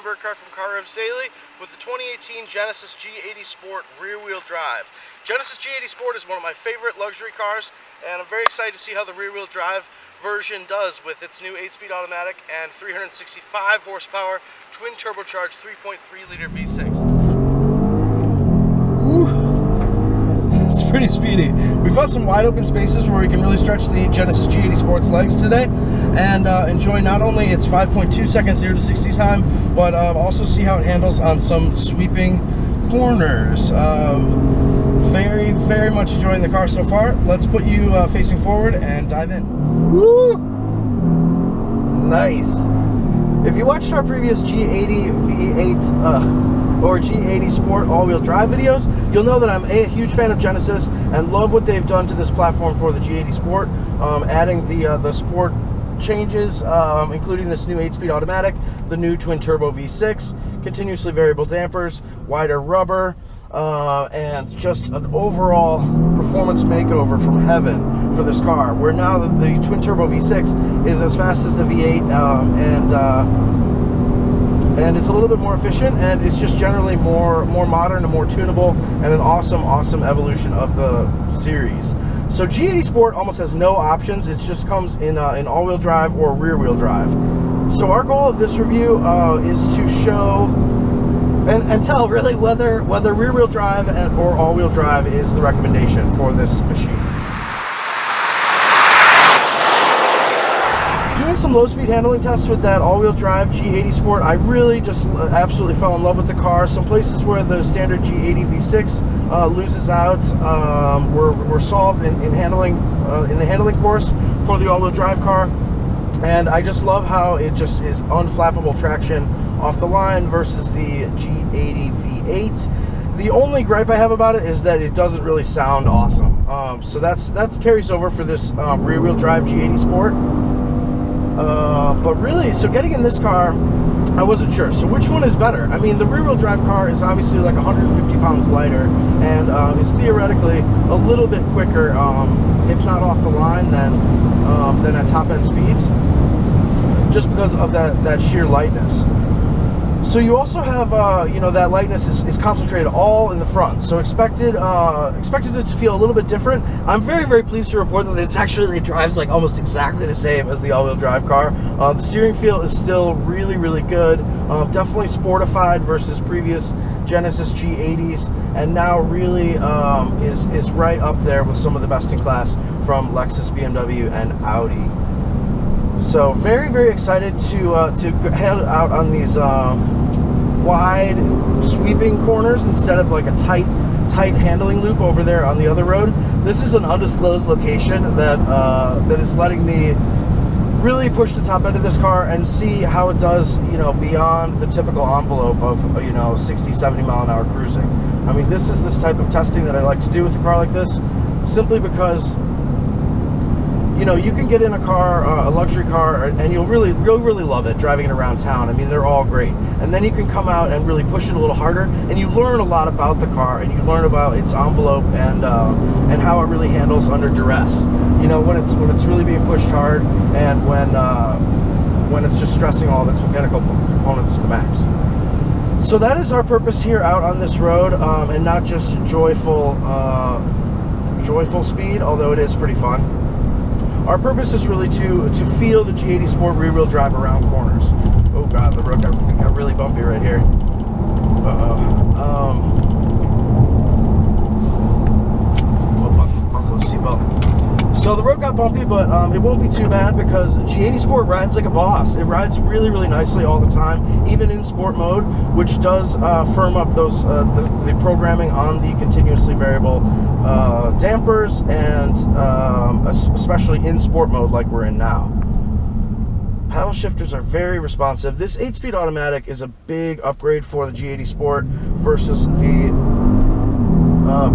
Burkhardt from Car Rev Saley with the 2018 Genesis G80 Sport rear-wheel drive. Genesis G80 Sport is one of my favorite luxury cars, and I'm very excited to see how the rear-wheel drive version does with its new 8-speed automatic and 365 horsepower twin turbocharged 3.3-liter V6. It's pretty speedy. We've got some wide open spaces where we can really stretch the Genesis G80 Sport's legs today and enjoy not only its 5.2 second 0 to 60 time, but also see how it handles on some sweeping corners. Very, very much enjoying the car so far. Let's put you facing forward and dive in. Woo! Nice. If you watched our previous G80 V8 or G80 Sport all-wheel drive videos, you'll know that I'm a huge fan of Genesis and love what they've done to this platform for the G80 Sport, adding the Sport changes, including this new 8-speed automatic, the new twin-turbo V6, continuously variable dampers, wider rubber, and just an overall performance makeover from heaven for this car, where now the twin-turbo V6 is as fast as the V8, and it's a little bit more efficient, and it's just generally more modern and more tunable, and an awesome evolution of the series. So G80 Sport almost has no options. It just comes in all-wheel drive or rear-wheel drive. So our goal of this review is to show and tell really whether rear-wheel drive or all-wheel drive is the recommendation for this machine. Doing some low-speed handling tests with that all-wheel drive G80 Sport, I really just absolutely fell in love with the car. Some places where the standard G80 V6 loses out were solved in handling in the handling course for the all-wheel drive car, and I just love how it just is unflappable traction off the line versus the G80 V8. The only gripe I have about it is that it doesn't really sound awesome. So that carries over for this rear-wheel drive G80 Sport. But really, so getting in this car, I wasn't sure. So which one is better? I mean, the rear-wheel drive car is obviously like 150 pounds lighter and is theoretically a little bit quicker, if not off the line, than at top-end speeds, just because of that sheer lightness. So you also have, that lightness is concentrated all in the front. So expected it to feel a little bit different. I'm very, very pleased to report that it drives like almost exactly the same as the all-wheel drive car. The steering feel is still really, really good. Definitely sportified versus previous Genesis G80s, and now really is right up there with some of the best in class from Lexus, BMW, and Audi. So very, very excited to head out on these wide sweeping corners instead of like a tight handling loop over there on the other road. This is an undisclosed location that is letting me really push the top end of this car and see how it does, beyond the typical envelope of 60-70 mile an hour cruising. I mean, this is this type of testing that I like to do with a car like this, simply because you can get in a car, a luxury car, and you'll really love it driving it around town. I mean, they're all great. And then you can come out and really push it a little harder, and you learn a lot about the car, and you learn about its envelope and how it really handles under duress. When it's really being pushed hard, and when it's just stressing all of its mechanical components to the max. So that is our purpose here out on this road, and not just joyful speed, although it is pretty fun. Our purpose is really to feel the G80 Sport rear-wheel drive around corners. Oh god, the road got really bumpy right here. Buckle the seatbelt. So the road got bumpy, but it won't be too bad because G80 Sport rides like a boss. It rides really, really nicely all the time, even in sport mode, which does firm up those the programming on the continuously variable dampers, and especially in sport mode like we're in now. Paddle shifters are very responsive. This 8-speed automatic is a big upgrade for the G80 Sport versus the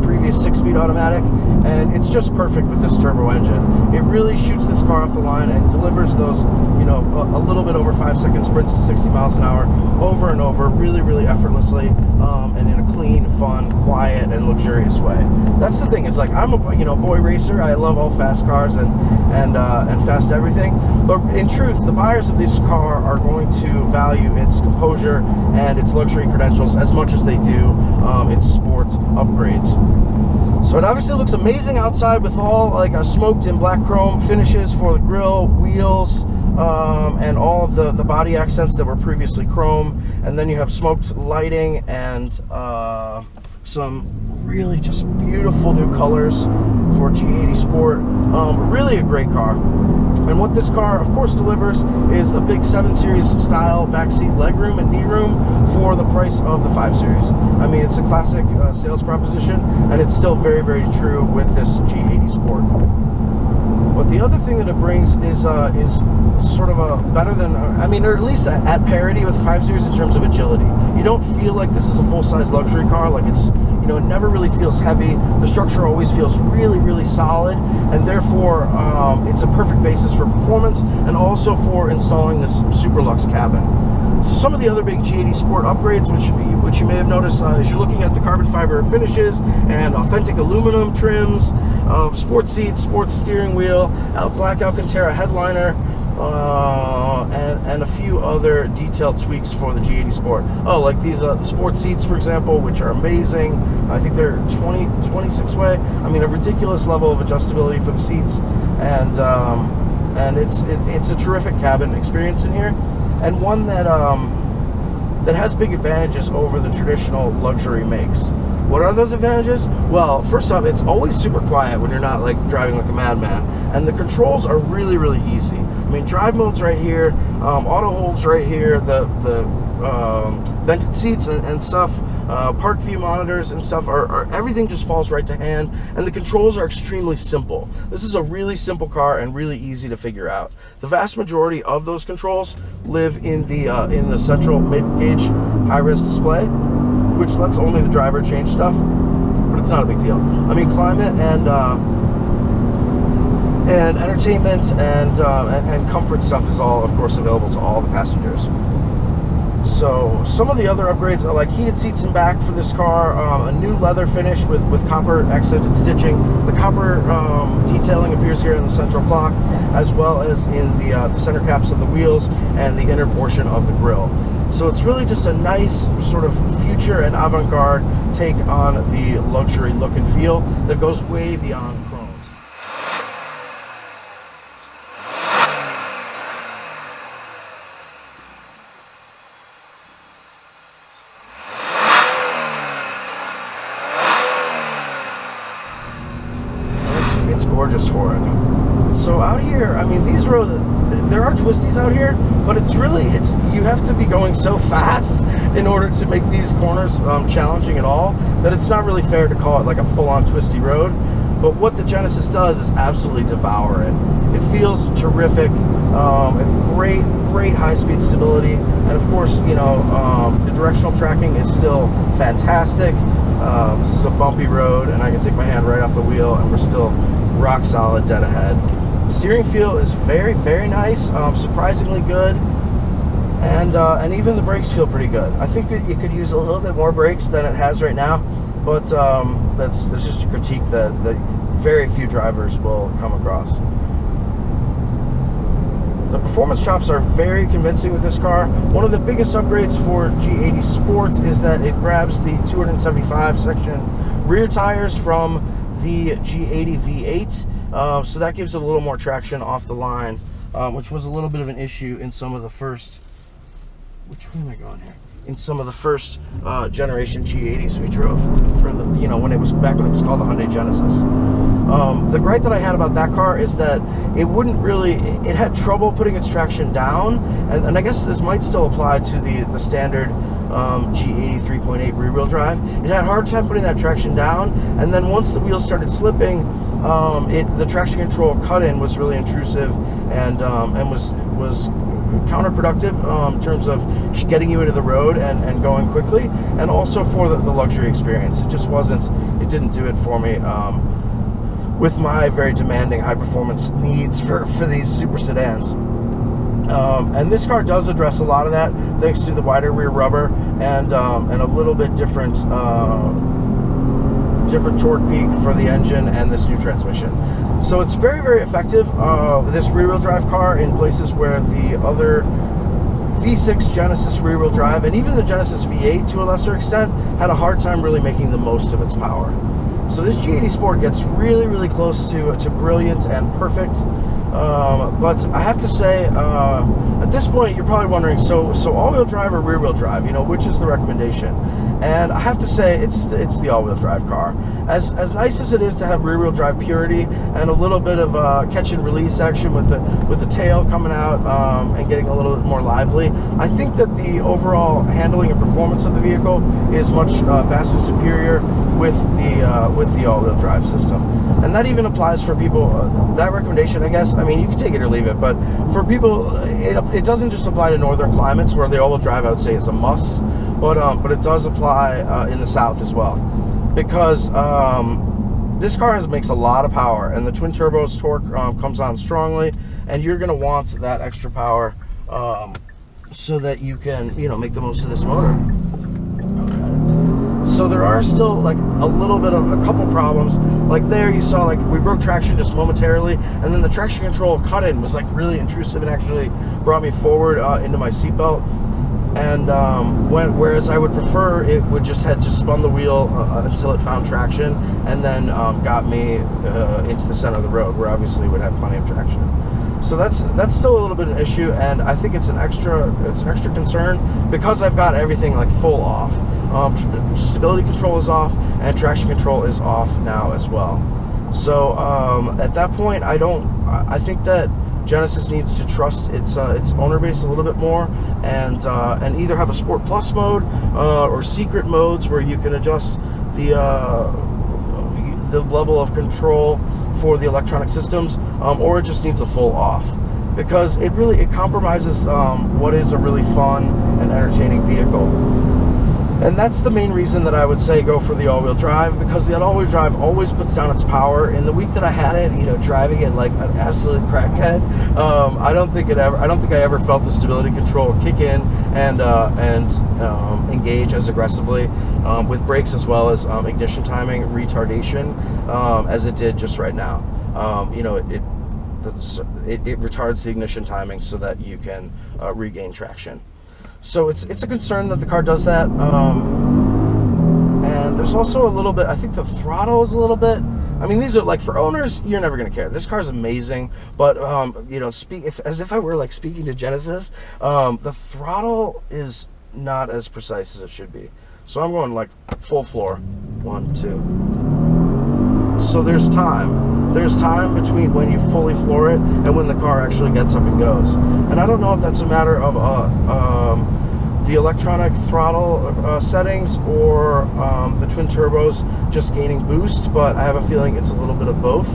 previous 6-speed automatic, and it's just perfect with this turbo engine. It really shoots this car off the line and delivers those, you know, a little bit over 5-second sprints to 60 miles an hour over and over, really effortlessly, and in a clean, fun, quiet, and luxurious way. That's the thing, is like, I'm a, you know, boy racer. I love all fast cars and fast everything, but in truth, the buyers of this car are going to value its composure and its luxury credentials as much as they do its sports upgrades. So it obviously looks amazing outside with all like smoked and black chrome finishes for the grille, wheels, and all of the body accents that were previously chrome. And then you have smoked lighting and some really just beautiful new colors for G80 Sport. Really a great car. And what this car, of course, delivers is a big 7 Series style backseat legroom and knee room for the price of the 5 Series. I mean, it's a classic sales proposition, and it's still very true with this G80 Sport. But the other thing that it brings is sort of a better than, I mean, or at least at parity with the 5 Series in terms of agility. You don't feel like this is a full-size luxury car. Like, it's, you know, it never really feels heavy. The structure always feels really solid, and therefore it's a perfect basis for performance and also for installing this super luxe cabin. So some of the other big G80 Sport upgrades, which you may have noticed, as you're looking at the carbon fiber finishes and authentic aluminum trims, sports seats, sports steering wheel, black Alcantara headliner, and a few other detailed tweaks for the G80 Sport. Oh, like these the sports seats, for example, which are amazing. I think they're 26 way. I mean, a ridiculous level of adjustability for the seats, and it's a terrific cabin experience in here, and one that that has big advantages over the traditional luxury makes. What are those advantages? Well, first off, it's always super quiet when you're not like driving like a madman, and the controls are really easy. I mean, drive mode's right here, auto holds right here, the vented seats and stuff, park view monitors and stuff are everything just falls right to hand, and the controls are extremely simple. This is a really simple car and really easy to figure out. The vast majority of those controls live in the central mid-gauge high-res display, which lets only the driver change stuff, but it's not a big deal. I mean, climate and entertainment and comfort stuff is all, of course, available to all the passengers. So some of the other upgrades are like heated seats in back for this car, a new leather finish with copper accented stitching. The copper detailing appears here in the central block, as well as in the center caps of the wheels and the inner portion of the grille. So it's really just a nice sort of future and avant-garde take on the luxury look and feel that goes way beyond chrome. It's gorgeous for it. So out here, I mean, these roads, there are twisties out here, but you have to be going so fast in order to make these corners challenging at all, that it's not really fair to call it like a full-on twisty road. But what the Genesis does is absolutely devour it. It feels terrific, great high-speed stability, and of course, you know, the directional tracking is still fantastic. This is a bumpy road, and I can take my hand right off the wheel, and we're still rock solid, dead ahead. The steering feel is very nice, surprisingly good, and even the brakes feel pretty good. I think that you could use a little bit more brakes than it has right now, but that's just a critique that very few drivers will come across. The performance chops are very convincing with this car. One of the biggest upgrades for G80 Sport is that it grabs the 275 section rear tires from the G80 V8, so that gives it a little more traction off the line, which was a little bit of an issue in some of the first, which way am I going here? In some of the first generation G80s we drove, for the, you know, when it was called the Hyundai Genesis. The gripe that I had about that car is that it had trouble putting its traction down, and I guess this might still apply to the standard G80 3.8 rear-wheel drive. It had a hard time putting that traction down, and then once the wheels started slipping, the traction control cut-in was really intrusive and was counterproductive in terms of getting you into the road and going quickly, and also for the luxury experience. It just wasn't it didn't do it for me with my very demanding high performance needs for these super sedans. And this car does address a lot of that thanks to the wider rear rubber and a little bit different torque peak for the engine and this new transmission. So it's very, very effective, this rear-wheel drive car, in places where the other V6 Genesis rear-wheel drive and even the Genesis V8 to a lesser extent had a hard time really making the most of its power. So this G80 Sport gets really, really close to brilliant and perfect. But I have to say, at this point, you're probably wondering, so all-wheel drive or rear-wheel drive? You know, which is the recommendation? And I have to say, it's the all-wheel drive car. As nice as it is to have rear-wheel drive purity and a little bit of catch and release action with the tail coming out and getting a little bit more lively, I think that the overall handling and performance of the vehicle is much vastly superior with the all-wheel drive system. And that even applies for people. That recommendation, I guess, I mean, you can take it or leave it, but for people, it doesn't just apply to northern climates where the all-wheel drive, I would say, is a must, but it does apply in the south as well, because this car makes a lot of power, and the twin turbos torque comes on strongly, and you're going to want that extra power so that you can, you know, make the most of this motor. So there are still like a little bit of a couple problems. Like there you saw, like we broke traction just momentarily, and then the traction control cut-in was like really intrusive and actually brought me forward into my seatbelt. And whereas I would prefer it would just spun the wheel until it found traction, and then got me into the center of the road, where obviously it would have plenty of traction. So that's still a little bit an issue, and I think it's an extra concern because I've got everything like full off. Stability control is off, and traction control is off now as well. So at that point, I think that Genesis needs to trust its owner base a little bit more, and either have a Sport Plus mode or secret modes where you can adjust the level of control for the electronic systems, or it just needs a full off, because it compromises what is a really fun and entertaining vehicle. And that's the main reason that I would say go for the all-wheel drive, because the all-wheel drive always puts down its power. In the week that I had it, you know, driving it like an absolute crackhead, I don't think I ever felt the stability control kick in and engage as aggressively with brakes, as well as ignition timing retardation as it did just right now. You know, it retards the ignition timing so that you can regain traction. So it's a concern that the car does that, and there's also a little bit, I think the throttle is a little bit, I mean, these are like, for owners, you're never going to care. This car is amazing, but you know, as if I were like speaking to Genesis, the throttle is not as precise as it should be. So I'm going like full floor, 1, 2. So there's time between when you fully floor it and when the car actually gets up and goes. And I don't know if that's a matter of the electronic throttle settings or the twin turbos just gaining boost, but I have a feeling it's a little bit of both.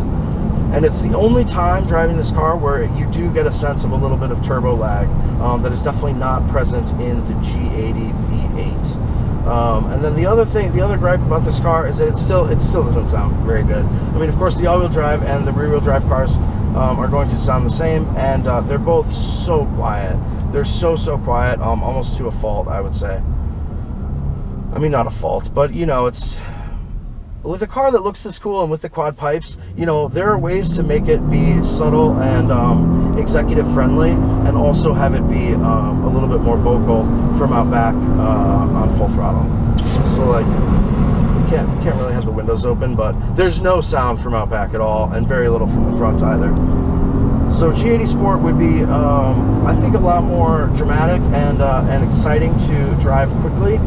And it's the only time driving this car where you do get a sense of a little bit of turbo lag that is definitely not present in the G80 V8. And then the other gripe about this car is that it still doesn't sound very good. I mean, of course, the all-wheel drive and the rear-wheel drive cars are going to sound the same, and they're both so quiet. They're so quiet, almost to a fault, I would say. I mean, not a fault, but you know, it's with a car that looks this cool and with the quad pipes, you know, there are ways to make it be subtle and executive friendly, and also have it be a little bit more vocal from out back on full throttle. So like, you can't really have the windows open, but there's no sound from out back at all, and very little from the front either. So G80 Sport would be, I think, a lot more dramatic and exciting to drive quickly,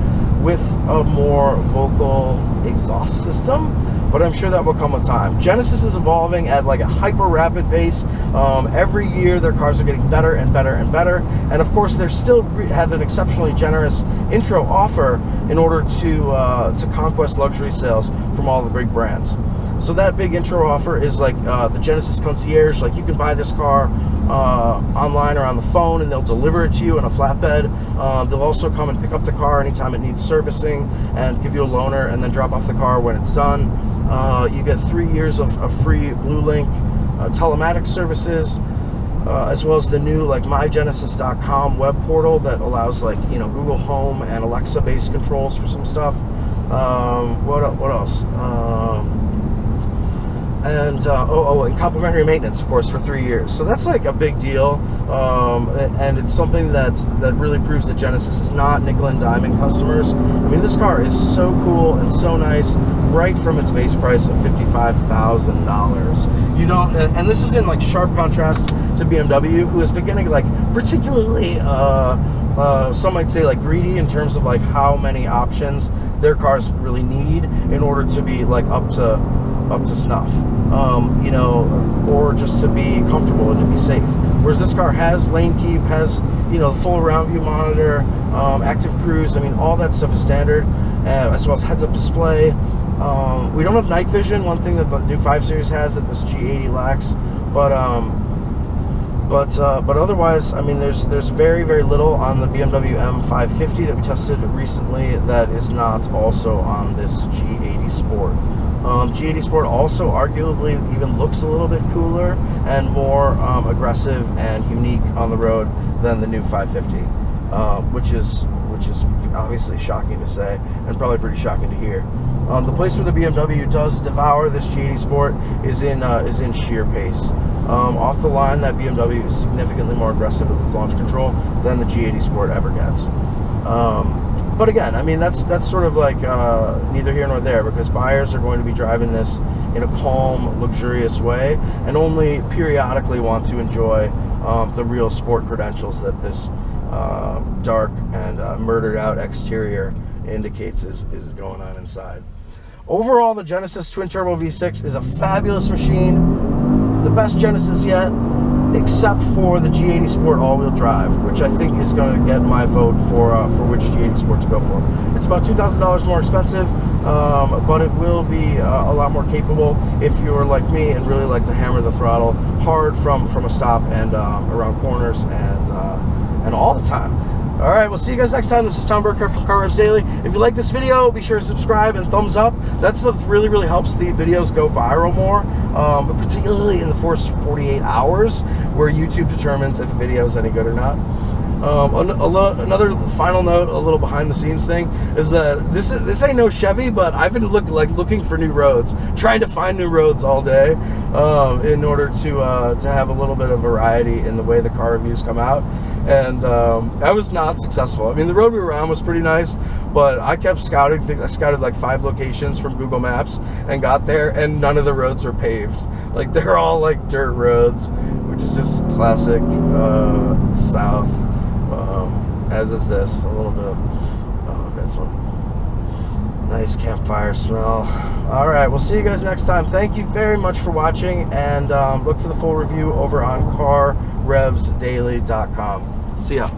with a more vocal exhaust system, but I'm sure that will come with time. Genesis is evolving at like a hyper rapid pace. Every year their cars are getting better and better and better, and of course they still have an exceptionally generous intro offer in order to conquest luxury sales from all the big brands. So that big intro offer is like the Genesis Concierge. Like you can buy this car online or on the phone, and they'll deliver it to you in a flatbed. They'll also come and pick up the car anytime it needs servicing and give you a loaner, and then drop off the car when it's done. You get 3 years of free BlueLink telematics services, as well as the new like mygenesis.com web portal that allows like, you know, Google Home and Alexa based controls for some stuff. What else? And complimentary maintenance, of course, for 3 years. So that's like a big deal, and it's something that really proves that Genesis is not nickel and diming customers. I mean, this car is so cool and so nice, right from its base price of $55,000. You don't, and this is in like sharp contrast to BMW, who is beginning like particularly, some might say like greedy in terms of like how many options their cars really need in order to be like up to snuff, you know, or just to be comfortable and to be safe. Whereas this car has lane keep, has, you know, full around view monitor, active cruise. I mean, all that stuff is standard, as well as heads-up display. We don't have night vision, one thing that the new 5 Series has that this G80 lacks, but otherwise, I mean, there's very, very little on the BMW M550 that we tested recently that is not also on this G80 Sport. G80 Sport also arguably even looks a little bit cooler and more aggressive and unique on the road than the new 550, which is obviously shocking to say and probably pretty shocking to hear. The place where the BMW does devour this G80 Sport is in sheer pace. Off the line, that BMW is significantly more aggressive with its launch control than the G80 Sport ever gets. But again, I mean, that's sort of like neither here nor there, because buyers are going to be driving this in a calm, luxurious way, and only periodically want to enjoy the real sport credentials that this dark and murdered out exterior indicates is going on inside. Overall, the Genesis Twin Turbo V6 is a fabulous machine, the best Genesis yet, except for the G80 Sport all-wheel drive, which I think is going to get my vote for which G80 Sport to go for. It's about $2,000 more expensive, but it will be a lot more capable if you're like me and really like to hammer the throttle hard from a stop and around corners and all the time. All right, we'll see you guys next time. This is Tom Burkhardt from Car Revs Daily. If you like this video, be sure to subscribe and thumbs up. That stuff really, really helps the videos go viral more, particularly in the first 48 hours, where YouTube determines if a video is any good or not. Another final note, a little behind the scenes thing, is that this ain't no Chevy, but I've been looking for new roads, trying to find new roads all day, in order to have a little bit of variety in the way the car reviews come out. And I was not successful. I mean, the road we were on was pretty nice, but I kept scouting. I scouted like 5 locations from Google Maps and got there, and none of the roads were paved. Like, they're all like dirt roads, which is just classic South. As is this, a little bit of that's one nice campfire smell. All right, we'll see you guys next time. Thank you very much for watching, and look for the full review over on carrevsdaily.com. See ya.